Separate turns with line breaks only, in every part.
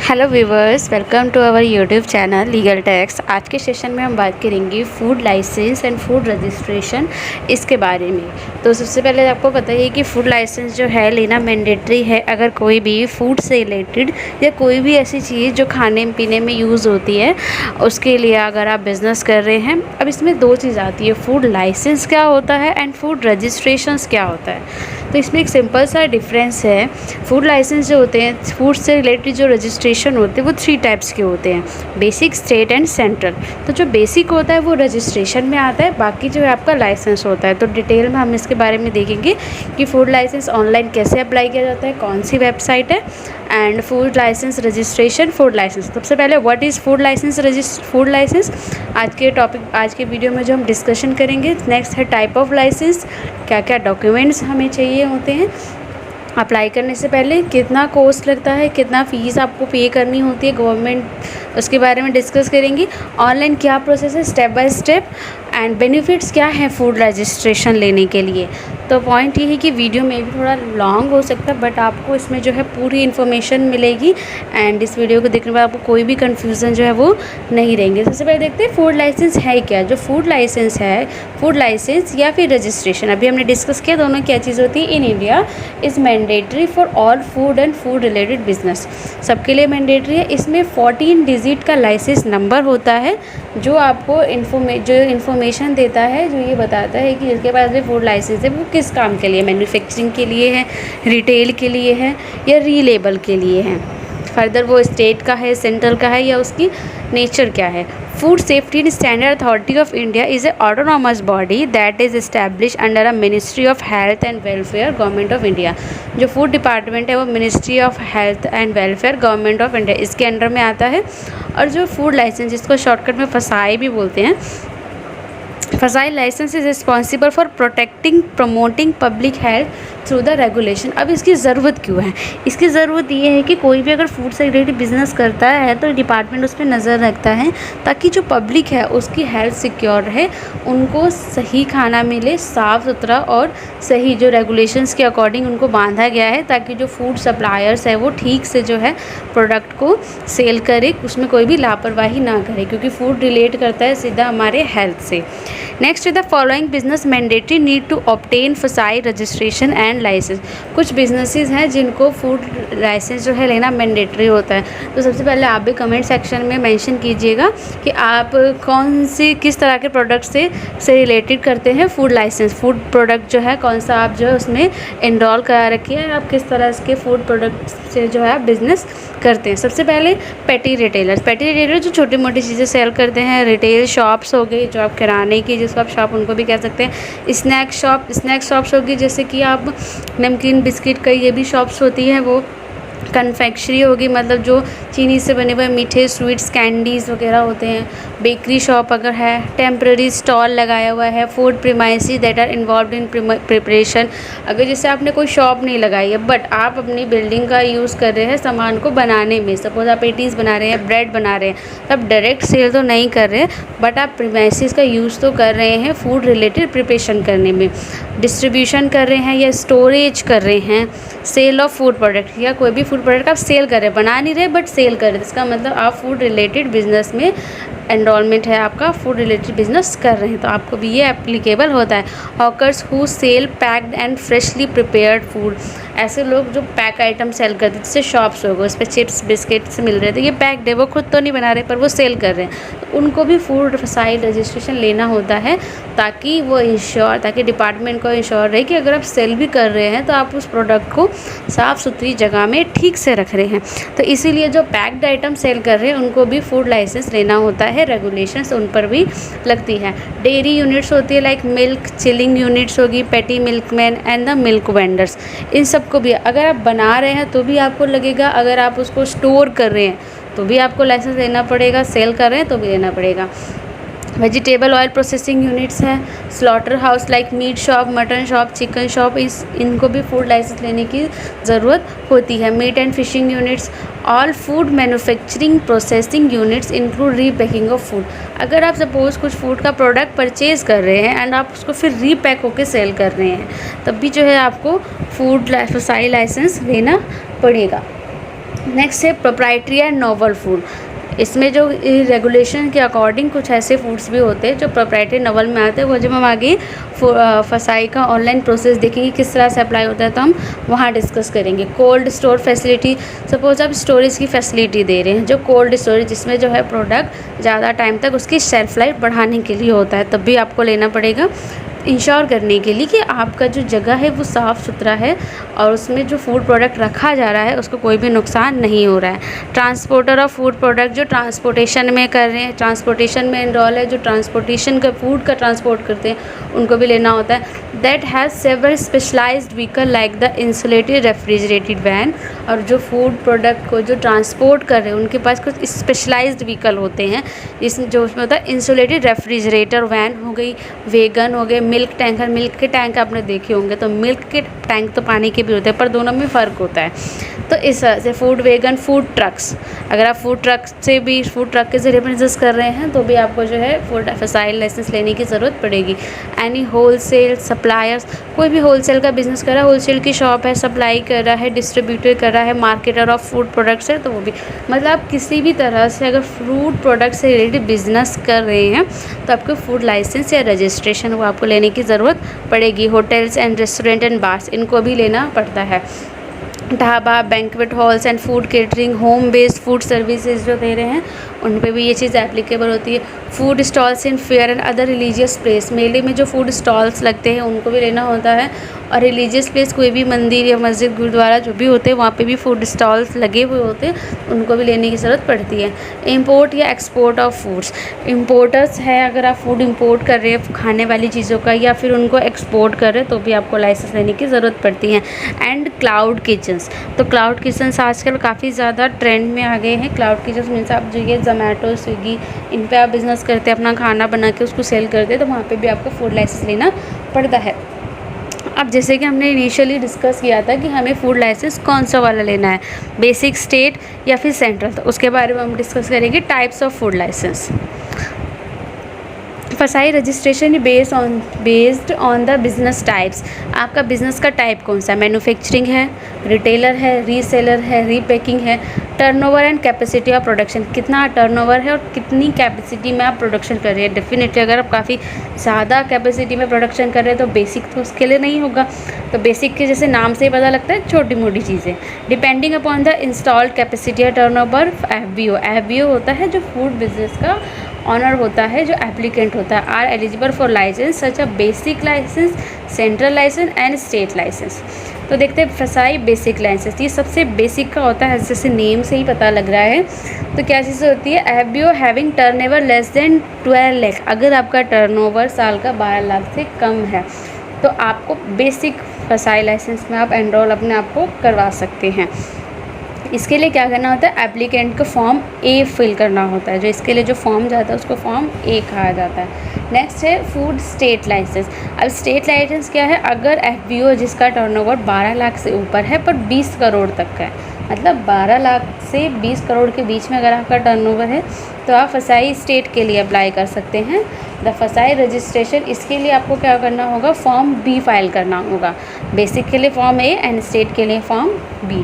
Hello viewers, welcome to our YouTube channel legal tax. आज के session में हम बात करेंगे food licence and food registration इसके बारे में। तो सबसे पहले आपको पता ही है कि फूड लाइसेंस जो है लेना मैंडेटरी है अगर कोई भी फूड से रिलेटेड या कोई भी ऐसी चीज़ जो खाने पीने में यूज़ होती है उसके लिए अगर आप बिज़नेस कर रहे हैं। अब इसमें दो चीज़ आती है, फूड लाइसेंस क्या होता है एंड फूड रजिस्ट्रेशंस क्या होता है। तो इसमें एक सिंपल सा डिफरेंस है। फूड लाइसेंस जो होते हैं, फूड से रिलेटेड जो रजिस्ट्रेशन होते हैं वो 3 टाइप्स के होते हैं, बेसिक, स्टेट एंड सेंट्रल। तो जो बेसिक होता है वो रजिस्ट्रेशन में आता है, बाकी जो है आपका लाइसेंस होता है। तो डिटेल में हम इसके बारे में देखेंगे कि फूड लाइसेंस ऑनलाइन कैसे अप्लाई किया जाता है, कौन सी वेबसाइट है, and food licence registration, food licence. सबसे पहले what is food licence food licence आज के वीडियो में जो हम डिस्कशन करेंगे। नेक्स्ट है टाइप ऑफ लाइसेंस, क्या क्या डॉक्यूमेंट्स हमें चाहिए होते हैं अप्लाई करने से पहले, कितना कॉस्ट लगता है, कितना फ़ीस आपको पे करनी होती है गवर्नमेंट, उसके बारे में डिस्कस करेंगी। ऑनलाइन क्या प्रोसेस है step by step, and benefits क्या है फूड रजिस्ट्रेशन लेने के लिए। तो पॉइंट ये है कि वीडियो में भी थोड़ा लॉन्ग हो सकता है बट आपको इसमें जो है पूरी इन्फॉर्मेशन मिलेगी एंड इस वीडियो को देखने के बाद आपको कोई भी कन्फ्यूज़न जो है वो नहीं रहेंगे। सबसे पहले देखते हैं फूड लाइसेंस है क्या। जो फूड लाइसेंस है, फूड लाइसेंस या फिर रजिस्ट्रेशन, अभी हमने डिस्कस किया दोनों क्या चीज़ होती है। In India is mandatory for all food and food related business, सबके लिए मैंडेटरी है। इसमें 14 डिजिट का लाइसेंस नंबर होता है जो आपको इन्फॉर्मेशन देता है, जो ये बताता है कि जिसके पास भी फूड लाइसेंस है वो किस काम के लिए, मैन्युफैक्चरिंग के लिए है, रिटेल के लिए है या रीलेबल के लिए है। फर्दर वो स्टेट का है, सेंट्रल का है या उसकी नेचर क्या है। Food safety and standard authority of India is a autonomous body that is establish under a ministry of health and welfare, government of India. जो फूड डिपार्टमेंट है वो ministry of health and welfare, government of India, इसके under में आता है। और जो food licence, जिसको शॉर्टकट में फसाई भी बोलते हैं, FSSAI licence is responsible for protecting promoting public health through the regulation. अब इसकी ज़रूरत क्यों है? इसकी ज़रूरत ये है कि कोई भी अगर फूड से रिलेटेड बिजनेस करता है तो डिपार्टमेंट उस पर नज़र रखता है ताकि जो पब्लिक है उसकी हेल्थ सिक्योर रहे, उनको सही खाना मिले, साफ़ सुथरा और सही जो रेगुलेशंस के अकॉर्डिंग उनको बांधा गया है, ताकि जो फूड सप्लायर्स है वो ठीक से जो है प्रोडक्ट को सेल करे, उसमें कोई भी लापरवाही ना करे, क्योंकि फूड रिलेट करता है सीधा हमारे हेल्थ से। Next the following business mandatory need to obtain FSSAI registration and licence. कुछ बिजनेसेस हैं जिनको फूड लाइसेंस जो है लेना मैंडेटरी होता है। तो सबसे पहले आप भी कमेंट सेक्शन में मेंशन कीजिएगा कि आप कौन सी किस तरह के प्रोडक्ट से रिलेटेड करते हैं फूड लाइसेंस। फूड प्रोडक्ट जो है कौन सा आप जो है उसमें इनरोल करा रखिए, आप किस तरह के फूड प्रोडक्ट से जो है आप बिज़नेस करते हैं। सबसे पहले पेटी रिटेलर जो छोटी मोटी चीज़ें सेल करते हैं, रिटेल शॉप्स हो गई, जो आप किराने की जिसको आप शॉप उनको भी कह सकते हैं। स्नैक शॉप्स होगी, जैसे कि आप नमकीन बिस्किट का ये भी शॉप्स होती हैं। वो कन्फेक्शनरी होगी, मतलब जो चीनी से बने हुए मीठे स्वीट्स, कैंडीज़ वगैरह होते हैं। बेकरी शॉप अगर है, टेम्प्रेरी स्टॉल लगाया हुआ है, food premises that are involve in preparation. अगर जैसे आपने कोई शॉप नहीं लगाई है बट आप अपनी बिल्डिंग का यूज़ कर रहे हैं सामान को बनाने में, सपोज आप पेटीज़ बना रहे हैं, ब्रेड बना रहे हैं, तो आप डायरेक्ट सेल तो नहीं कर रहे बट आप प्रीमाइसेस का यूज़ तो कर रहे हैं फूड रिलेटेड प्रिपरेशन करने में, डिस्ट्रीब्यूशन कर रहे हैं या स्टोरेज कर रहे हैं, सेल ऑफ फूड प्रोडक्ट या कोई भी फूड प्रोडक्ट आप सेल कर रहे हैं, बना नहीं रहे बट सेल कर रहे हैं, इसका मतलब आप फूड रिलेटेड बिजनेस में एनरोलमेंट है, आपका फूड रिलेटेड बिजनेस कर रहे हैं, तो आपको भी ये एप्लीकेबल होता है। Hawkers who sell packed and freshly prepared food, ऐसे लोग जो पैक आइटम सेल करते हैं, जैसे शॉप्स हो गए उस पर चिप्स बिस्किट्स मिल रहे थे, ये पैक्ड है, वो खुद तो नहीं बना रहे पर वो सेल कर रहे हैं, तो उनको भी फूड फसाई रजिस्ट्रेशन लेना होता है ताकि डिपार्टमेंट को इंश्योर रहे कि अगर आप सेल भी कर रहे हैं तो आप उस प्रोडक्ट को साफ़ सुथरी जगह में ठीक से रख रहे हैं। तो इसीलिए जो पैक्ड आइटम सेल कर रहे हैं उनको भी फूड लाइसेंस लेना होता है, रेगुलेशंस उन पर भी लगती है। डेयरी यूनिट्स होती है, लाइक मिल्क चिलिंग यूनिट्स होगी, petty milkman and the milk vendors, इन सबको भी अगर आप बना रहे हैं तो भी आपको लगेगा, अगर आप उसको स्टोर कर रहे हैं तो भी आपको लाइसेंस लेना पड़ेगा, सेल कर रहे हैं तो भी लेना पड़ेगा। वेजिटेबल ऑयल प्रोसेसिंग यूनिट्स हैं, slaughter house like meat shop, mutton shop, chicken shop, इनको भी फूड लाइसेंस लेने की ज़रूरत होती है। Meat and fishing units, all food manufacturing processing units include repacking of food. अगर आप सपोज़ कुछ फूड का प्रोडक्ट परचेज़ कर रहे हैं एंड आप उसको फिर रीपैक होकर सेल कर रहे हैं, तब भी जो है आपको फूड FSI लाइसेंस लेना पड़ेगा। नेक्स्ट है प्रोप्राइटरी एंड नोवल फूड। इसमें जो रेगुलेशन के अकॉर्डिंग कुछ ऐसे फूड्स भी होते हैं जो प्रोप्राइटरी नोवल में आते हैं, वो जब हम आगे FSI का ऑनलाइन प्रोसेस देखेंगे किस तरह से अप्लाई होता है तो हम वहाँ डिस्कस करेंगे। कोल्ड स्टोर फैसिलिटी, सपोज आप स्टोरेज की फैसिलिटी दे रहे हैं, जो कोल्ड स्टोरेज जिसमें जो है प्रोडक्ट ज़्यादा टाइम तक उसकी शेल्फ लाइफ बढ़ाने के लिए होता है, तब भी आपको लेना पड़ेगा इंश्योर करने के लिए कि आपका जो जगह है वो साफ़ सुथरा है और उसमें जो फूड प्रोडक्ट रखा जा रहा है उसको कोई भी नुकसान नहीं हो रहा है। ट्रांसपोर्टर ऑफ फूड प्रोडक्ट, जो ट्रांसपोर्टेशन में कर रहे हैं, ट्रांसपोर्टेशन में इनरोल है, जो ट्रांसपोर्टेशन का फूड का ट्रांसपोर्ट करते हैं उनको भी लेना होता है। That has several specialised vehicle like the insulated refrigerated van, और जो फूड प्रोडक्ट को जो ट्रांसपोर्ट कर रहे हैं उनके पास कुछ स्पेशलाइज्ड व्हीकल होते हैं, जिसमें जो उसमें होता है इंसुलेटेड रेफ्रिजरेटर वैन हो गई, वेगन हो गए, मिल्क टैंकर, मिल्क के टैंक आपने देखे होंगे, तो मिल्क के टैंक तो पानी के भी होते हैं पर दोनों में फ़र्क होता है। तो इस तरह से फूड वेगन, फूड ट्रक्स, अगर आप फूड ट्रक के ज़रिए बिजनेस कर रहे हैं तो भी आपको जो है फूड FSI लाइसेंस लेने की ज़रूरत पड़ेगी। एनी होलसेल सप्लायर्स, कोई भी होलसेल का बिज़नेस कर रहा है, होलसेल की शॉप है, सप्लाई कर रहा है, डिस्ट्रीब्यूटर कर रहा है, मार्केटर ऑफ फूड प्रोडक्ट्स है, तो वो भी, मतलब आप किसी भी तरह से अगर फूड प्रोडक्ट से रिलेटेड बिजनेस कर रहे हैं तो आपको फूड लाइसेंस या रजिस्ट्रेशन वो आपको लेने की ज़रूरत पड़ेगी। Hotels and restaurant and bars, इनको भी लेना पड़ता है। Dhaba, banquet halls and food catering, home based food services जो दे रहे हैं उन पे भी ये चीज़ एप्लीकेबल होती है। Food stalls in fair and other religious place, मेले में जो फूड स्टॉल्स लगते हैं उनको भी लेना होता है। और रिलीजियस प्लेस, कोई भी मंदिर या मस्जिद, गुरुद्वारा जो भी होते हैं वहाँ पे भी फूड स्टॉल्स लगे हुए होते हैं, उनको भी लेने की ज़रूरत पड़ती है। इंपोर्ट या एक्सपोर्ट ऑफ फूड्स, इम्पोर्टर्स है, अगर आप फूड इंपोर्ट कर रहे हैं खाने वाली चीज़ों का या फिर उनको एक्सपोर्ट कर रहे हैं तो भी आपको लाइसेंस लेने की ज़रूरत पड़ती है। एंड क्लाउड किचन्स, तो क्लाउड किचन्स आजकल काफ़ी ज़्यादा ट्रेंड में आ गए हैं। क्लाउड किचन्स मीन्स आप जो ये ज़ोमैटो, स्विगी, इन पे आप बिज़नेस करते हैं, अपना खाना बना के उसको सेल करते हैं, तो वहाँ पे भी आपको फूड लाइसेंस लेना पड़ता है। अब जैसे कि हमने इनिशियली डिस्कस किया था कि हमें फूड लाइसेंस कौन सा वाला लेना है, बेसिक, स्टेट या फिर सेंट्रल, तो उसके बारे में हम डिस्कस करेंगे। Types of food licence. FSI रजिस्ट्रेशन based on the business types, आपका बिज़नेस का टाइप कौन सा, मैन्युफैक्चरिंग है, रिटेलर है, रीसेलर है, रीपैकिंग है। Turnover and capacity of production, कितना टर्नओवर है और कितनी कैपेसिटी में आप प्रोडक्शन कर रहे हैं। डेफिनेटली अगर आप काफ़ी ज़्यादा कैपेसिटी में प्रोडक्शन कर रहे हैं तो बेसिक तो उसके लिए नहीं होगा, तो बेसिक के जैसे नाम से ही पता लगता है छोटी मोटी चीज़ें। Depending upon the installed capacity या टर्नओवर। FBO होता है जो फूड बिजनेस का ऑनर होता है, जो एप्लीकेंट होता है, are eligible for licence such a basic licence, central licence and state licence. तो देखते हैं FSI बेसिक लाइसेंस, ये सबसे बेसिक का होता है, जैसे नेम से ही पता लग रहा है। तो क्या चीज़ होती है, FBO having turnover less than 12 lakh, अगर आपका टर्नओवर साल का 12 लाख से कम है तो आपको बेसिक FSI लाइसेंस में आप एनरोल अपने आप को करवा सकते हैं। इसके लिए क्या करना होता है, एप्लीकेंट को फॉर्म A फिल करना होता है, जो इसके लिए जो फॉर्म जाता है उसको फॉर्म A कहा जाता है। नेक्स्ट है फूड स्टेट लाइसेंस। अब स्टेट लाइसेंस क्या है, अगर FBO जिसका टर्नओवर 12 लाख से ऊपर है पर 20 करोड़ तक का है, मतलब 12 लाख से 20 करोड़ के बीच में अगर आपका टर्नओवर है तो आप FSI स्टेट के लिए अप्लाई कर सकते हैं। द FSI रजिस्ट्रेशन, इसके लिए आपको क्या करना होगा, फॉर्म B फाइल करना होगा। बेसिक के लिए फॉर्म A एंड स्टेट के लिए फॉर्म B।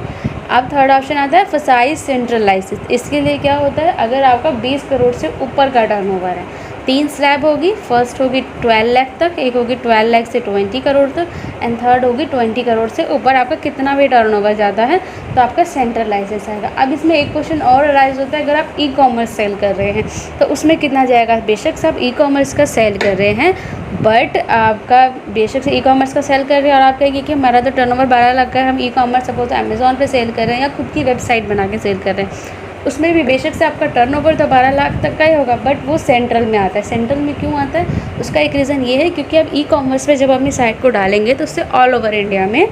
अब थर्ड ऑप्शन आता है FSI सेंट्रल लाइसेंस। इसके लिए क्या होता है, अगर आपका 20 करोड़ से ऊपर का टर्नओवर है, 3 स्लैब होगी, फर्स्ट होगी 12 लाख तक, एक होगी 12 लाख से 20 करोड़ तक एंड थर्ड होगी 20 करोड़ से ऊपर। आपका कितना भी टर्नओवर जाता है तो आपका सेंट्रल लाइसेंस आएगा। अब इसमें एक क्वेश्चन और अराइज होता है, अगर आप ई-कॉमर्स सेल कर रहे हैं तो उसमें कितना जाएगा। बेशक से आप ई-कॉमर्स का सेल कर रहे हैं, बट आपका बेशक से ई-कॉमर्स का सेल कर रहे हैं और आप कहेंगे कि हमारा तो टर्नओवर 12 लाख का है, हम ई-कॉमर्स सपोज अमेज़ॉन पे सेल कर रहे हैं या खुद की वेबसाइट बना के सेल कर रहे हैं, उसमें भी बेशक से आपका टर्नओवर तो 12 लाख तक का ही होगा, बट वो सेंट्रल में आता है। सेंट्रल में क्यों आता है, उसका एक रीज़न ये है क्योंकि आप ई-कॉमर्स पे जब अपनी साइट को डालेंगे तो उससे ऑल ओवर इंडिया में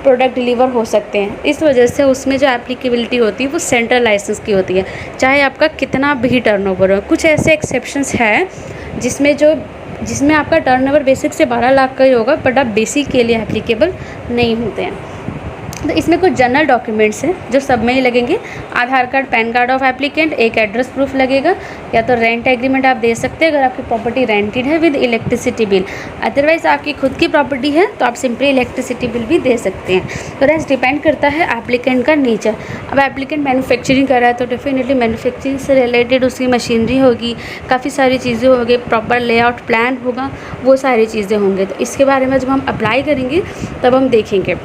प्रोडक्ट डिलीवर हो सकते हैं। इस वजह से उसमें जो एप्लीकेबिलिटी होती है वो सेंट्रल लाइसेंस की होती है, चाहे आपका कितना भी टर्नओवर हो। कुछ ऐसे एक्सेप्शंस हैं जिसमें आपका टर्नओवर बेसिक से 12 लाख का ही होगा, बट आप बेसिक के लिए एप्लीकेबल नहीं होते हैं। तो इसमें कुछ जनरल डॉक्यूमेंट्स हैं जो सब में ही लगेंगे। Aadhaar card, PAN card of applicant, एक एड्रेस प्रूफ लगेगा, या तो रेंट एग्रीमेंट आप दे सकते हैं अगर आपकी प्रॉपर्टी रेंटेड है विद इलेक्ट्रिसिटी बिल। अदरवाइज़ आपकी खुद की प्रॉपर्टी है तो आप सिंपली इलेक्ट्रिसिटी बिल भी दे सकते हैं। तो रेस्ट डिपेंड करता है एप्लीकेंट का नेचर। अब एप्लीकेंट मैन्युफैक्चरिंग कर रहा है तो डेफिनेटली मैन्युफैक्चरिंग से रिलेटेड उसकी मशीनरी होगी, काफ़ी सारी चीज़ें होंगी, प्रॉपर लेआउट प्लान होगा, वो सारी चीज़ें होंगे। तो इसके बारे में जब हम अप्लाई करेंगे तब हम देखेंगे।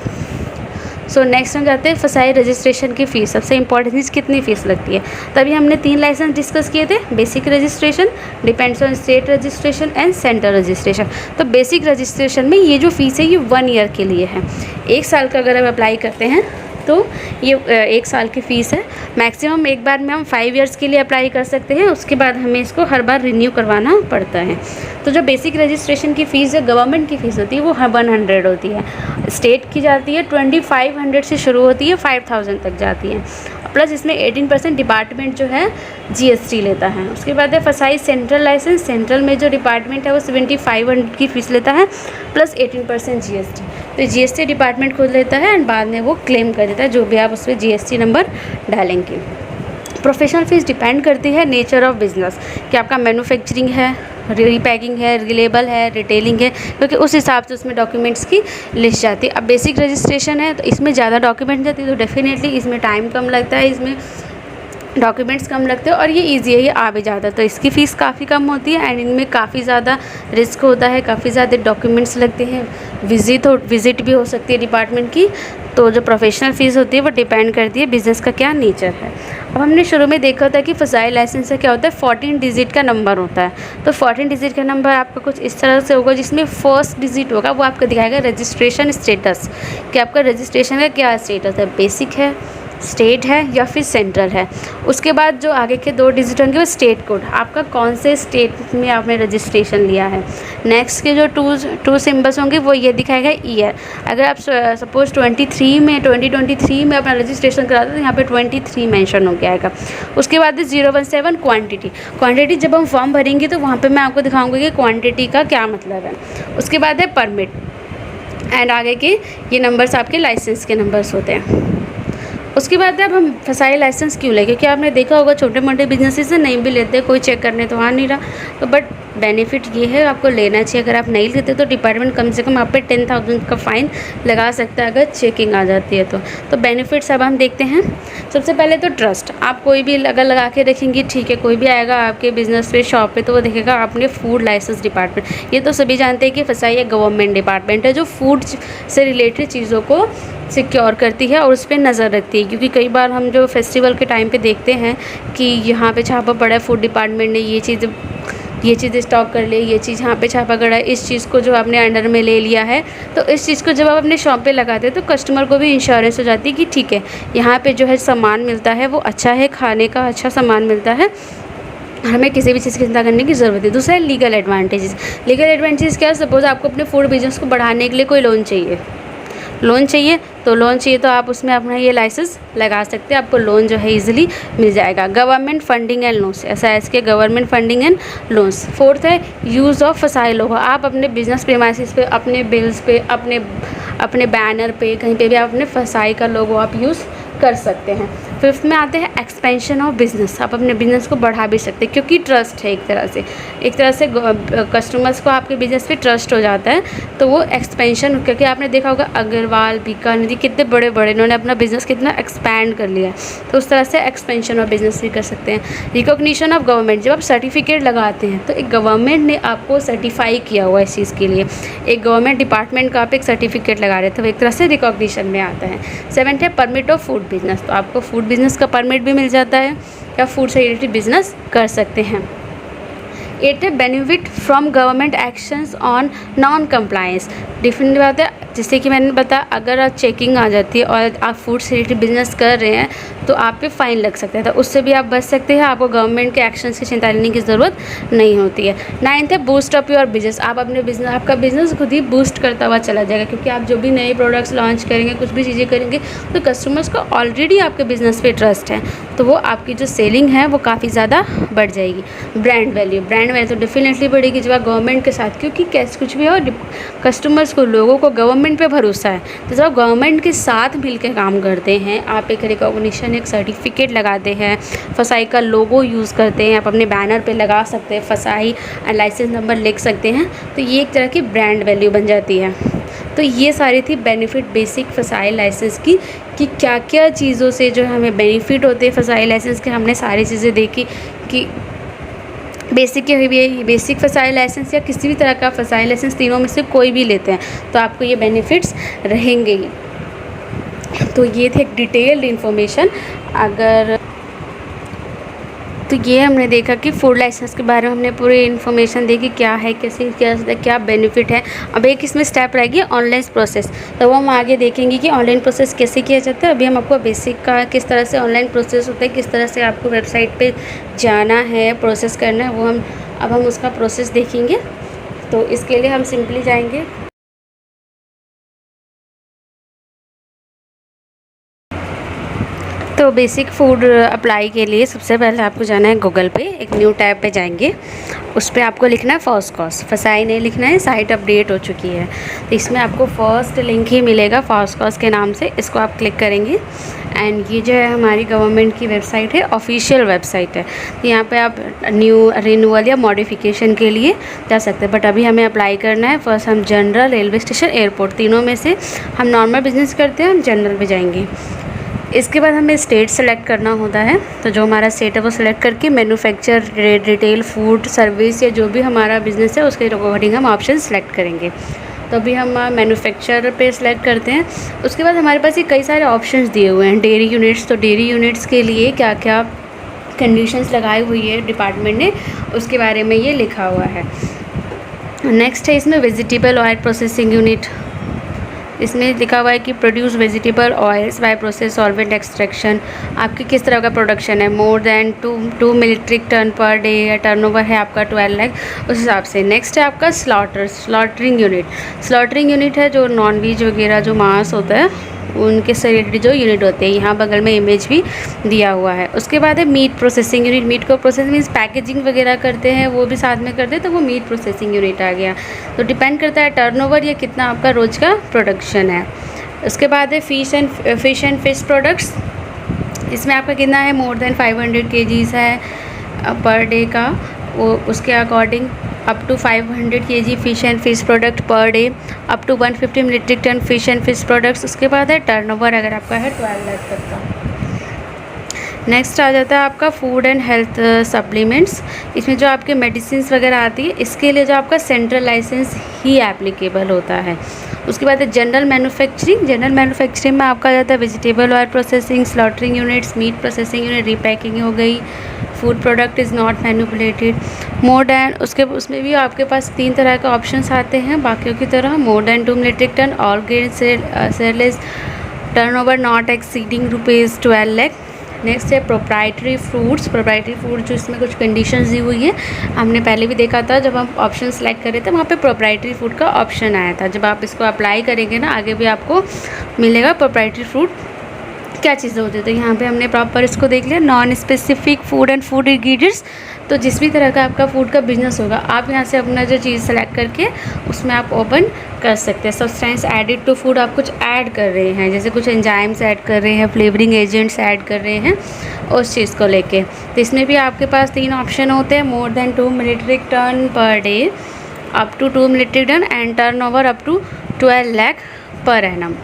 सो नेक्स्ट हम जाते हैं फसाई रजिस्ट्रेशन की फ़ीस। सबसे इंपॉर्टेंट चीज़ कितनी फ़ीस लगती है। तभी हमने 3 लाइसेंस डिस्कस किए थे, basic registration, depends on state registration and centre registration. तो बेसिक रजिस्ट्रेशन में ये जो फ़ीस है ये 1 ईयर के लिए है। 1 साल का अगर हम अप्लाई करते हैं तो ये 1 साल की फ़ीस है। मैक्सिमम एक बार में हम 5 इयर्स के लिए अप्लाई कर सकते हैं, उसके बाद हमें इसको हर बार रिन्यू करवाना पड़ता है। तो जो बेसिक रजिस्ट्रेशन की फ़ीस है, गवर्नमेंट की फ़ीस होती है, वो 100 होती है। स्टेट की जाती है 2500 से शुरू होती है, 5000 तक जाती है। प्लस इसमें 18% डिपार्टमेंट जो है GST लेता है। उसके बाद है फसाई सेंट्रल लाइसेंस। सेंट्रल में जो डिपार्टमेंट है वो 7500 की फ़ीस लेता है प्लस 18% GST। तो GST डिपार्टमेंट खुद लेता है एंड बाद में वो क्लेम कर देता है जो भी आप उस पर GST नंबर डालेंगे। प्रोफेशनल फ़ीस डिपेंड करती है नेचर ऑफ बिज़नेस, कि आपका मैन्युफैक्चरिंग है, रीपैकिंग है, रिलेबल है, रिटेलिंग है, क्योंकि उस हिसाब से उसमें डॉक्यूमेंट्स की लिस्ट जाती है। अब बेसिक रजिस्ट्रेशन है तो इसमें ज़्यादा डॉक्यूमेंट जाती है, तो डेफिनेटली इसमें टाइम कम लगता है, इसमें डॉक्यूमेंट्स कम लगते हैं और ये इजी है, ये आ भी जाता है। तो इसकी फ़ीस काफ़ी कम होती है एंड इनमें काफ़ी ज़्यादा रिस्क होता है, काफ़ी ज़्यादा डॉक्यूमेंट्स लगते हैं, विज़िट भी हो सकती है डिपार्टमेंट की। तो जो प्रोफेशनल फ़ीस होती है वो डिपेंड करती है बिज़नेस का क्या नेचर है। अब हमने शुरू में देखा था कि फसाई लाइसेंस से क्या होता है, 14 डिजिट का नंबर होता है। तो 14 डिजिट का नंबर आपका कुछ इस तरह से होगा, जिसमें फर्स्ट डिजिट होगा वो आपको दिखाएगा रजिस्ट्रेशन स्टेटस, कि आपका रजिस्ट्रेशन का क्या स्टेटस है, बेसिक है, स्टेट है या फिर सेंट्रल है। उसके बाद जो आगे के 2 डिजिट होंगे वो स्टेट कोड, आपका कौन से स्टेट में आपने रजिस्ट्रेशन लिया है। नेक्स्ट के जो टू सिम्बल्स होंगे वो ये दिखाएगा ईयर। अगर आप सपोज 2023 में अपना रजिस्ट्रेशन कराते तो यहाँ पे 23 मेंशन हो गया आएगा। उसके बाद 017 क्वांटिटी जब हम फॉर्म भरेंगे तो वहाँ पे मैं आपको दिखाऊंगी कि क्वांटिटी का क्या मतलब है। उसके बाद है परमिट एंड आगे के ये नंबर्स आपके लाइसेंस के नंबर्स होते हैं। उसके बाद अब हम फसाई लाइसेंस क्यों लें, क्योंकि आपने देखा होगा छोटे मोटे बिजनेसेस से नहीं भी लेते, कोई चेक करने तो आ नहीं रहा। तो बट बेनिफिट ये है आपको लेना चाहिए। अगर आप नहीं लेते तो डिपार्टमेंट कम से कम आप पे 10,000 का फ़ाइन लगा सकता है अगर चेकिंग आ जाती है तो बेनिफिट्स अब हम देखते हैं। सबसे पहले तो ट्रस्ट, आप कोई भी अगर लगा के रखेंगे, ठीक है, कोई भी आएगा आपके बिज़नेस पे, शॉप पे, तो वो देखेगा आपने फूड लाइसेंस डिपार्टमेंट। ये तो सभी जानते हैं कि फसाई एक गवर्नमेंट डिपार्टमेंट है जो फूड से रिलेटेड चीज़ों को सिक्योर करती है और उस पर नज़र रखती है। क्योंकि कई बार हम जो फेस्टिवल के टाइम पे देखते हैं कि यहाँ पे छापा पड़ा है, फूड डिपार्टमेंट ने ये चीज़ स्टॉक कर ले, ये चीज़ यहाँ पे छापा गड़ा है, इस चीज़ को जो आपने अंडर में ले लिया है। तो इस चीज़ को जब आप अपने शॉप पे लगाते हैं तो कस्टमर को भी इंश्योरेंस हो जाती है कि ठीक है, यहाँ पे जो है सामान मिलता है वो अच्छा है, खाने का अच्छा सामान मिलता है, हमें किसी भी चीज़ की चिंता करने की ज़रूरत है। दूसरा है लीगल एडवांटेजेस क्या है, सपोज़ आपको अपने फूड बिजनेस को बढ़ाने के लिए कोई लोन चाहिए तो आप उसमें अपना ये लाइसेंस लगा सकते हैं, आपको लोन जो है इजीली मिल जाएगा। Government funding and loans, SAS के government funding and loans. Fourth है यूज़ ऑफ फसाई लोगो, आप अपने बिजनेस प्रीमाइसेस पे, अपने बिल्स पे, अपने बैनर पे, कहीं पे भी आप अपने फसाई का लोगो आप यूज़ कर सकते हैं। फिफ्थ में आते हैं एक्सपेंशन ऑफ बिज़नेस, आप अपने बिज़नेस को बढ़ा भी सकते हैं क्योंकि ट्रस्ट है एक तरह से कस्टमर्स को आपके बिज़नेस पे ट्रस्ट हो जाता है तो वो एक्सपेंशन, क्योंकि आपने देखा होगा अग्रवाल, बीकानेर कितने बड़े इन्होंने अपना बिज़नेस कितना एक्सपैंड कर लिया है, तो उस तरह से एक्सपेंशन ऑफ बिज़नेस भी कर सकते हैं। रिकॉग्निशन ऑफ गवर्नमेंट, जब आप सर्टिफिकेट लगाते हैं तो एक गवर्नमेंट ने आपको सर्टिफाई किया हुआ है इस चीज़ के लिए, एक गवर्नमेंट डिपार्टमेंट का आप एक सर्टिफिकेट लगा रहे थे, वो एक तरह से रिकॉग्निशन में आता है। 7th है परमिट ऑफ फूड बिजनेस, तो आपको फूड बिज़नेस का परमिट भी मिल जाता है या फूड से रिलेटेड बिजनेस कर सकते हैं। 8 है benefit from government actions on non compliance, different बात है, जैसे कि मैंने बताया, अगर आप चेकिंग आ जाती है और आप फूड से रिलेटेड बिजनेस कर रहे हैं तो आप पे फ़ाइन लग सकता है, तो उससे भी आप बच सकते हैं। आपको गवर्नमेंट के एक्शंस की चिंता लेने की ज़रूरत नहीं होती है। 9th है बूस्ट अप योर बिजनेस। आप अपने बिजनेस, आपका बिजनेस खुद ही बूस्ट करता हुआ चला जाएगा, क्योंकि आप जो भी नए प्रोडक्ट्स लॉन्च करेंगे, कुछ भी चीज़ें करेंगे, तो कस्टमर्स को ऑलरेडी आपके बिजनेस पे ट्रस्ट है, तो वो आपकी जो सेलिंग है वो काफ़ी ज़्यादा बढ़ जाएगी। ब्रांड वैल्यू तो डेफिनेटली बढ़ेगी जब आप गवर्नमेंट के साथ, क्योंकि कैसे कुछ भी हो, कस्टमर्स को, लोगों को गवर्नमेंट पे भरोसा है, तो जब आप गवर्नमेंट के साथ मिलकर काम करते हैं, आप एक रिकॉग्निशन, एक सर्टिफिकेट लगाते हैं, फसाई का लोगो यूज़ करते हैं, आप अपने बैनर पे लगा सकते हैं, फसाई लाइसेंस नंबर लिख सकते हैं, तो ये एक तरह की ब्रांड वैल्यू बन जाती है। तो ये सारी थी बेनिफिट बेसिक फसाई लाइसेंस की, कि क्या क्या चीज़ों से जो हमें बेनिफिट होते हैं फसाई लाइसेंस के। हमने सारी चीज़ें देखी कि बेसिक के भी, बेसिक फसाई लाइसेंस या किसी भी तरह का फसाई लाइसेंस, तीनों में से कोई भी लेते हैं तो आपको ये बेनिफिट्स रहेंगे ही। तो ये थे एक डिटेल्ड इन्फॉर्मेशन। अगर तो ये हमने देखा कि फूड लाइसेंस के बारे में हमने पूरी इन्फॉर्मेशन देखी, क्या है, कैसे क्या बेनिफिट है। अब एक इसमें स्टेप रहेगी ऑनलाइन प्रोसेस, तो वो हम आगे देखेंगे कि ऑनलाइन प्रोसेस कैसे किया जाता है। अभी हम आपको बेसिक का किस तरह से ऑनलाइन प्रोसेस होता है, किस तरह से आपको वेबसाइट पे जाना है, प्रोसेस करना है, वो हम उसका प्रोसेस देखेंगे। तो इसके लिए हम सिंपली जाएंगे तो बेसिक फूड अप्लाई के लिए सबसे पहले आपको जाना है गूगल पे, एक न्यू टैब पे जाएंगे, उस पर आपको लिखना है फॉस्कॉस, फसाई नहीं लिखना है, साइट अपडेट हो चुकी है। तो इसमें आपको फर्स्ट लिंक ही मिलेगा फॉस्कॉस के नाम से, इसको आप क्लिक करेंगे एंड ये जो है हमारी गवर्नमेंट की वेबसाइट है, ऑफिशियल वेबसाइट है। तो यहाँ पे आप न्यू रिन्यूअल या मॉडिफिकेशन के लिए जा सकते हैं, बट अभी हमें अप्लाई करना है। फर्स्ट हम जनरल, रेलवे स्टेशन, एयरपोर्ट, तीनों में से हम नॉर्मल बिजनेस करते हैं, हम जनरल पे जाएंगे। इसके बाद हमें स्टेट सेलेक्ट करना होता है, तो जो हमारा स्टेट है वो सिलेक्ट करके मैन्युफैक्चर, रिटेल, फूड सर्विस या जो भी हमारा बिज़नेस है उसके अकॉर्डिंग हम ऑप्शन सेलेक्ट करेंगे। तो अभी हम मैन्युफैक्चर पे सिलेक्ट करते हैं। उसके बाद हमारे पास ये कई सारे ऑप्शंस दिए हुए हैं। डेयरी यूनिट्स, तो डेयरी यूनिट्स के लिए क्या क्या कंडीशंस लगाई हुई है डिपार्टमेंट ने, उसके बारे में ये लिखा हुआ है। नेक्स्ट है इसमें वेजिटेबल ऑयल प्रोसेसिंग यूनिट, इसमें लिखा हुआ है कि produce vegetable oils by process solvent extraction. आपकी किस तरह का प्रोडक्शन है, मोर देन 2 मीट्रिक टन पर डे, या टर्नओवर है आपका 12 लाख, उस हिसाब से। नेक्स्ट है आपका स्लॉटरिंग यूनिट है जो नॉन वेज वगैरह जो मांस होता है उनके से रिलेटेड जो यूनिट होते हैं, यहाँ बगल में इमेज भी दिया हुआ है। उसके बाद है मीट प्रोसेसिंग यूनिट, मीट को प्रोसेस मीन्स पैकेजिंग वगैरह करते हैं, वो भी साथ में करते हैं, तो वो मीट प्रोसेसिंग यूनिट आ गया। तो डिपेंड करता है टर्नओवर या कितना आपका रोज़ का प्रोडक्शन है। उसके बाद है फिश एंड फिश प्रोडक्ट्स, इसमें आपका कितना है, मोर देन 500 kgs है पर डे का, वो उसके according up to 500 kg fish and fish product per day, up to 150 metric tonne fish and fish products. उसके बाद है टर्नओवर अगर आपका है 12 लाख तक का। नेक्स्ट आ जाता है आपका फूड एंड हेल्थ सप्लीमेंट्स, इसमें जो आपके मेडिसिन वगैरह आती है इसके लिए जो आपका सेंट्रल लाइसेंस ही एप्लीकेबल होता है। उसके बाद है जनरल मैन्युफैक्चरिंग में आपका आ जाता है vegetable oil processing, slaughtering units, meat processing unit, repacking हो गई, food product is not manipulated, more than, उसमें भी आपके पास 3 तरह के ऑप्शंस आते हैं बाकियों की तरह, more than 2 metric ton, all grain sales, turnover not exceeding ₹12 lakh. Next है प्रोप्राइटरी फूड जो इसमें कुछ कंडीशंस दी हुई है, हमने पहले भी देखा था जब हम ऑप्शन सेलेक्ट कर रहे थे, वहाँ पे प्रोप्राइटरी फूड का ऑप्शन आया था। जब आप इसको अप्लाई करेंगे ना, आगे भी आपको मिलेगा प्रोप्राइटरी फूड क्या चीज़ें होती है। तो यहाँ पे हमने प्रॉपर इसको देख लिया, non specific food and food ingredients, तो जिस भी तरह का आपका फूड का बिजनेस होगा आप यहाँ से अपना जो चीज़ सेलेक्ट करके उसमें आप ओपन कर सकते हैं। सब्सटेंस एडिड टू फूड, आप कुछ ऐड कर रहे हैं, जैसे कुछ एंजाइम्स ऐड कर रहे हैं, फ्लेवरिंग एजेंट्स ऐड कर रहे हैं, उस चीज़ को लेके। तो इसमें भी आपके पास 3 ऑप्शन होते हैं, मोर देन 2 मीट्रिक टन पर day, up to 2 metric tonne and turnover up to 12 lakh per annum.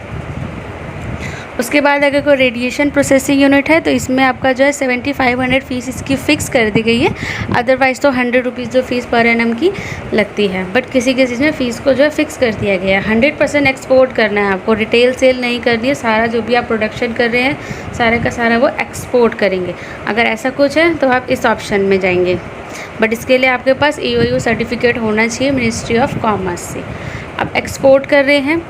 उसके बाद अगर कोई रेडिएशन प्रोसेसिंग यूनिट है तो इसमें आपका जो है 7500 फीस इसकी फ़िक्स कर दी गई है, अदरवाइज़ तो 100 रुपीज़ जो फ़ीस पर एनम की लगती है, बट किसी चीज़ में फ़ीस को जो है फ़िक्स कर दिया गया है। 100% एक्सपोर्ट करना है आपको, रिटेल सेल नहीं करनी है, सारा जो भी आप प्रोडक्शन कर रहे हैं सारे का सारा वो एक्सपोर्ट करेंगे। अगर ऐसा कुछ है तो आप इस ऑप्शन में जाएंगे, बट इसके लिए आपके पास EOU सर्टिफिकेट होना चाहिए मिनिस्ट्री ऑफ कॉमर्स से। आप एक्सपोर्ट कर रहे हैं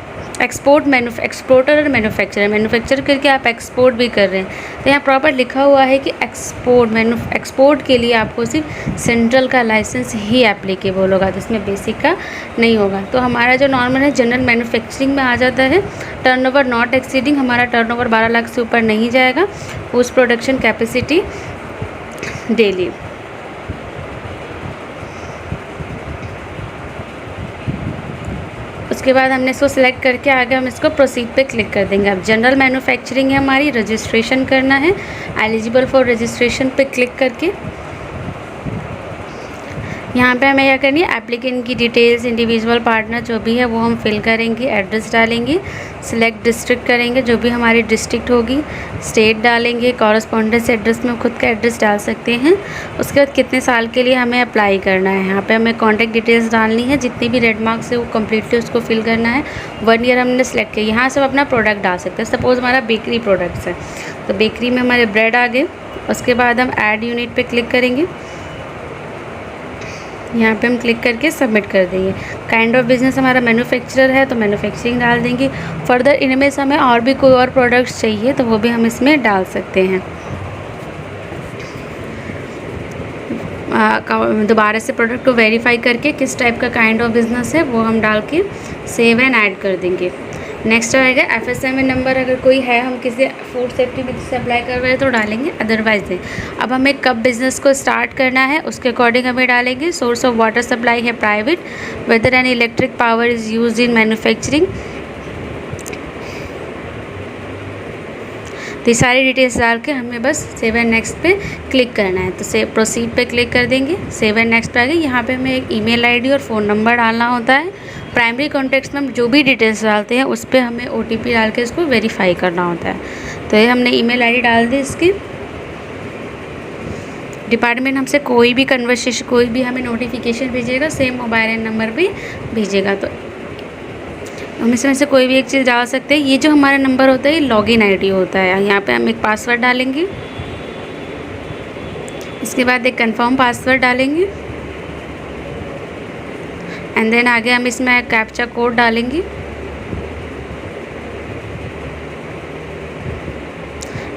एक्सपोर्टर और मैन्युफैक्चरर करके आप एक्सपोर्ट भी कर रहे हैं, तो यहाँ प्रॉपर लिखा हुआ है कि एक्सपोर्ट के लिए आपको सिर्फ सेंट्रल का लाइसेंस ही एप्लीकेबल होगा, तो इसमें बेसिक का नहीं होगा। तो हमारा जो नॉर्मल है जनरल मैन्युफैक्चरिंग में आ जाता है, टर्नओवर नॉट एक्सीडिंग, हमारा टर्नओवर 12 लाख से ऊपर नहीं जाएगा, पोस्ट प्रोडक्शन कैपेसिटी डेली। उसके बाद हमने इसको सिलेक्ट करके आगे हम इसको प्रोसीड पे क्लिक कर देंगे। अब जनरल मैन्युफैक्चरिंग है हमारी, रजिस्ट्रेशन करना है, एलिजिबल फॉर रजिस्ट्रेशन पे क्लिक करके यहाँ पे हमें क्या करनी है, एप्लीकेंट की डिटेल्स, इंडिविजुअल पार्टनर जो भी है वो हम फिल करेंगे, एड्रेस डालेंगे, सिलेक्ट डिस्ट्रिक्ट करेंगे, जो भी हमारी डिस्ट्रिक्ट होगी, स्टेट डालेंगे, कॉरस्पॉन्डेंस एड्रेस में खुद का एड्रेस डाल सकते हैं। उसके बाद कितने साल के लिए हमें अप्लाई करना है, यहाँ पे हमें कॉन्टैक्ट डिटेल्स डालनी है, जितनी भी रेड मार्क्स है वो कम्प्लीटली उसको फिल करना है। 1 ईयर हमने सेलेक्ट किया, यहाँ से अपना प्रोडक्ट डाल सकते हैं। सपोज़ हमारा बेकरी प्रोडक्ट्स है, तो बेकरी में हमारे ब्रेड आ गए। उसके बाद हम ऐड यूनिट पर क्लिक करेंगे, यहाँ पे हम क्लिक करके सबमिट कर देंगे। काइंड ऑफ बिज़नेस हमारा मैन्युफैक्चरर है, तो मैन्युफैक्चरिंग डाल देंगे। फर्दर इनमें से हमें और भी कोई और प्रोडक्ट्स चाहिए तो वो भी हम इसमें डाल सकते हैं। दोबारा से प्रोडक्ट को वेरीफाई करके किस टाइप का काइंड ऑफ बिज़नेस है वो हम डाल के सेव एंड ऐड कर देंगे। नेक्स्ट आएगा FSMA नंबर, अगर कोई है, हम किसी फूड सेफ्टी में से अप्लाई कर रहे हैं तो डालेंगे, अदरवाइज नहीं। अब हमें कब बिज़नेस को स्टार्ट करना है उसके अकॉर्डिंग हमें डालेंगे। सोर्स ऑफ वाटर सप्लाई है private, whether and electric power is used in manufacturing. तो ये सारी डिटेल्स डाल के हमें बस सेव एंड नेक्स्ट पे क्लिक करना है। तो सेव प्रोसीड पे क्लिक कर देंगे, सेव एंड नेक्स्ट पे आ गए। यहाँ पे हमें एक ईमेल आईडी और फ़ोन नंबर डालना होता है। प्राइमरी कॉन्टैक्ट्स में हम जो भी डिटेल्स डालते हैं उस पर हमें OTP डाल के इसको वेरीफाई करना होता है। तो ये हमने ईमेल आईडी डाल दी इसकी। डिपार्टमेंट हमसे कोई भी कन्वर्सेशन, कोई भी हमें नोटिफिकेशन भेजेगा, सेम मोबाइल नंबर पे भेजेगा, तो हम इसमें से कोई भी एक चीज़ डाल सकते हैं। ये जो हमारा नंबर होता है ये लॉगिन आईडी होता है। यहाँ पे हम एक पासवर्ड डालेंगे, इसके बाद एक कंफर्म पासवर्ड डालेंगे, एंड देन आगे हम इसमें कैप्चा कोड डालेंगे,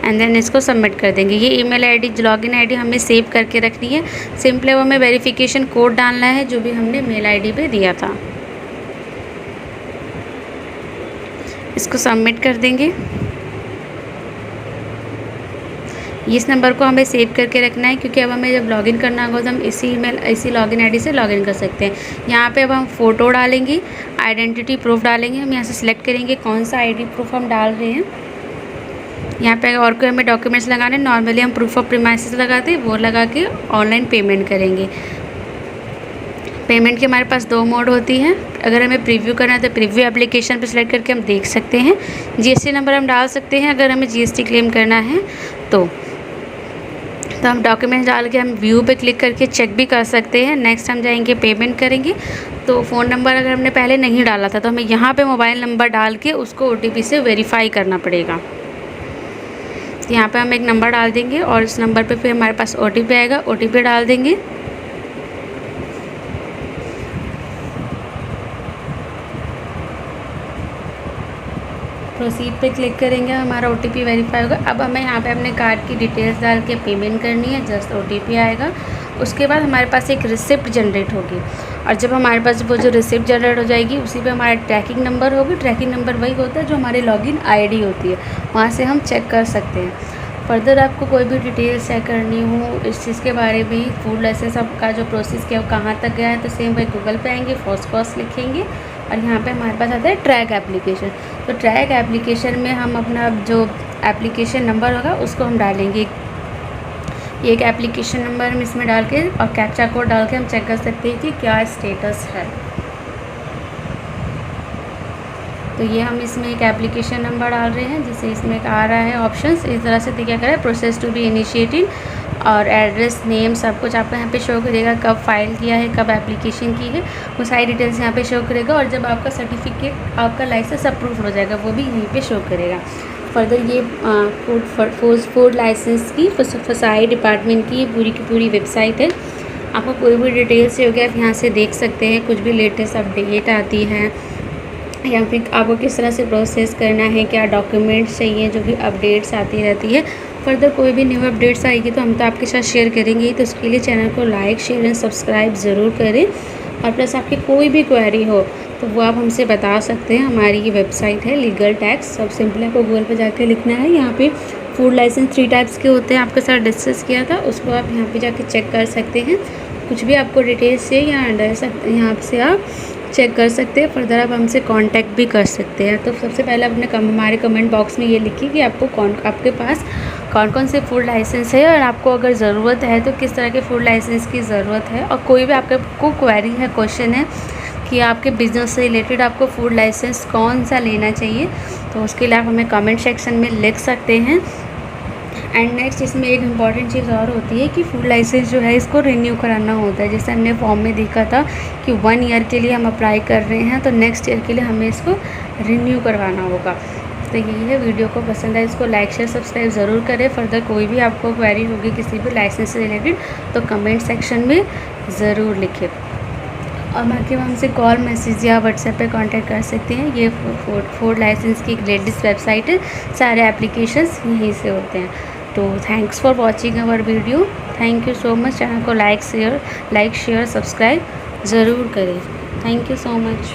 एंड देन इसको सबमिट कर देंगे। ये ईमेल आईडी, लॉगिन आईडी हमें सेव करके रखनी है। सिंपली वो हमें वेरिफिकेशन कोड डालना है जो भी हमने मेल आईडी पे दिया था। इसको सबमिट कर देंगे। इस नंबर को हमें सेव करके रखना है, क्योंकि अब हमें जब लॉगिन करना होगा तो हम इसी लॉगिन आईडी से लॉगिन कर सकते हैं। यहाँ पे अब हम फ़ोटो डालेंगे, आइडेंटिटी प्रूफ डालेंगे। हम यहाँ से सिलेक्ट करेंगे कौन सा आईडी प्रूफ हम डाल रहे हैं। यहाँ पे और कोई हमें डॉक्यूमेंट्स लगाने, नॉर्मली हम प्रूफ ऑफ प्रीमाइसेस लगाते हैं, वो लगा के ऑनलाइन पेमेंट करेंगे। पेमेंट की हमारे पास 2 मोड होती हैं। अगर हमें प्रीव्यू करना है तो प्रीव्यू एप्लीकेशन पर सिलेक्ट करके हम देख सकते हैं। GST नंबर हम डाल सकते हैं अगर हमें GST क्लेम करना है तो हम डॉक्यूमेंट्स डाल के हम व्यू पे क्लिक करके चेक भी कर सकते हैं। नेक्स्ट हम जाएंगे पेमेंट करेंगे। तो फ़ोन नंबर अगर हमने पहले नहीं डाला था तो हमें यहाँ पे मोबाइल नंबर डाल के उसको OTP से वेरीफाई करना पड़ेगा। यहाँ पे हम एक नंबर डाल देंगे और इस नंबर पे फिर हमारे पास OTP आएगा, OTP डाल देंगे। प्रोसीड पे क्लिक करेंगे, हमारा OTP वेरीफाई होगा। अब हमें यहाँ पे अपने कार्ड की डिटेल्स डाल के पेमेंट करनी है, जस्ट OTP आएगा। उसके बाद हमारे पास एक रिसिप्ट जनरेट होगी, और जब हमारे पास वो जो रिसिप्ट जनरेट हो जाएगी उसी पे हमारा ट्रैकिंग नंबर होगी। ट्रैकिंग नंबर वही होता है जो हमारी लॉगिन ID होती है, वहाँ से हम चेक कर सकते हैं। फर्दर आपको कोई भी डिटेल्स चेक करनी हो इस चीज़ के बारे में, फूड लाइसेंस का जो प्रोसेस किया वो कहाँ तक गया है, तो सेम वही गूगल पे आएंगे, फर्स्ट कॉस्ट लिखेंगे और यहाँ पे हमारे पास आता है ट्रैक एप्लीकेशन। तो ट्रैक एप्लीकेशन में हम अपना जो एप्लीकेशन नंबर होगा उसको हम डालेंगे। एक एप्लीकेशन नंबर हम इसमें डाल के और कैप्चा कोड डाल के हम चेक कर सकते हैं कि क्या स्टेटस है। तो ये हम इसमें एक एप्लीकेशन नंबर डाल रहे हैं, जिससे इसमें आ रहा है ऑप्शंस इस तरह से। क्या करें, प्रोसेस टू बी इनिशिएटेड और एड्रेस, नेम, सब कुछ आपको यहाँ पे शो करेगा, कब फाइल किया है, कब एप्लीकेशन की है, वो सारी डिटेल्स यहाँ पे शो करेगा। और जब आपका सर्टिफिकेट, आपका लाइसेंस अप्रूव हो जाएगा वो भी यहीं पे शो करेगा। फर्दर ये फूड लाइसेंस की FSSAI डिपार्टमेंट की पूरी वेबसाइट है। आपको कोई भी डिटेल्स चाहिए होगी आप यहाँ से देख सकते हैं। कुछ भी लेटेस्ट अपडेट आती है या फिर आपको किस तरह से प्रोसेस करना है, क्या डॉक्यूमेंट्स चाहिए, जो भी अपडेट्स आती रहती है। फर्दर कोई भी न्यू अपडेट्स आएगी तो हम तो आपके साथ शेयर करेंगे ही। तो उसके लिए चैनल को लाइक शेयर एंड सब्सक्राइब ज़रूर करें। और प्लस आपकी कोई भी क्वेरी हो तो वो आप हमसे बता सकते हैं। हमारी ये वेबसाइट है लीगल टैक्स। सब सिंपल आपको गूगल पर जाकर लिखना है। यहाँ पे फूड लाइसेंस 3 टाइप्स के होते हैं, आपके साथ डिस्कस किया था, उसको आप यहाँ पे जाके चेक कर सकते हैं। कुछ भी आपको डिटेल्स चाहिए यहाँ से आप चेक कर सकते हैं। फर्दर आप हमसे कांटेक्ट भी कर सकते हैं। तो सबसे पहले अपने हमारे कमेंट बॉक्स में ये लिखिए कि आपके पास कौन कौन से फूड लाइसेंस है, और आपको अगर ज़रूरत है तो किस तरह के फूड लाइसेंस की ज़रूरत है। और कोई भी आपको क्वेरी है, क्वेश्चन है कि आपके बिज़नेस से रिलेटेड आपको फूड लाइसेंस कौन सा लेना चाहिए, तो उसके लिए आप हमें कमेंट सेक्शन में लिख सकते हैं। एंड नेक्स्ट इसमें एक इम्पॉर्टेंट चीज़ और होती है कि फूड लाइसेंस जो है इसको रिन्यू कराना होता है। जैसे हमने फॉर्म में देखा था कि 1 ईयर के लिए हम अप्लाई कर रहे हैं, तो नेक्स्ट ईयर के लिए हमें इसको रिन्यू करवाना होगा। तो यही है। वीडियो को पसंद है इसको लाइक शेयर सब्सक्राइब ज़रूर करें। फर्दर कोई भी आपको क्वेरी होगी किसी भी लाइसेंस से रिलेटेड तो कमेंट सेक्शन में ज़रूर लिखें। और बाकी हम हमसे कॉल मैसेज या व्हाट्सएप पे कांटेक्ट कर सकते हैं। ये फूड लाइसेंस की एक लेटेस्ट वेबसाइट है, सारे एप्लीकेशंस यहीं से होते हैं। तो thanks for watching our video. Thank you so much. Channel को लाइक शेयर सब्सक्राइब ज़रूर करें। Thank you so much.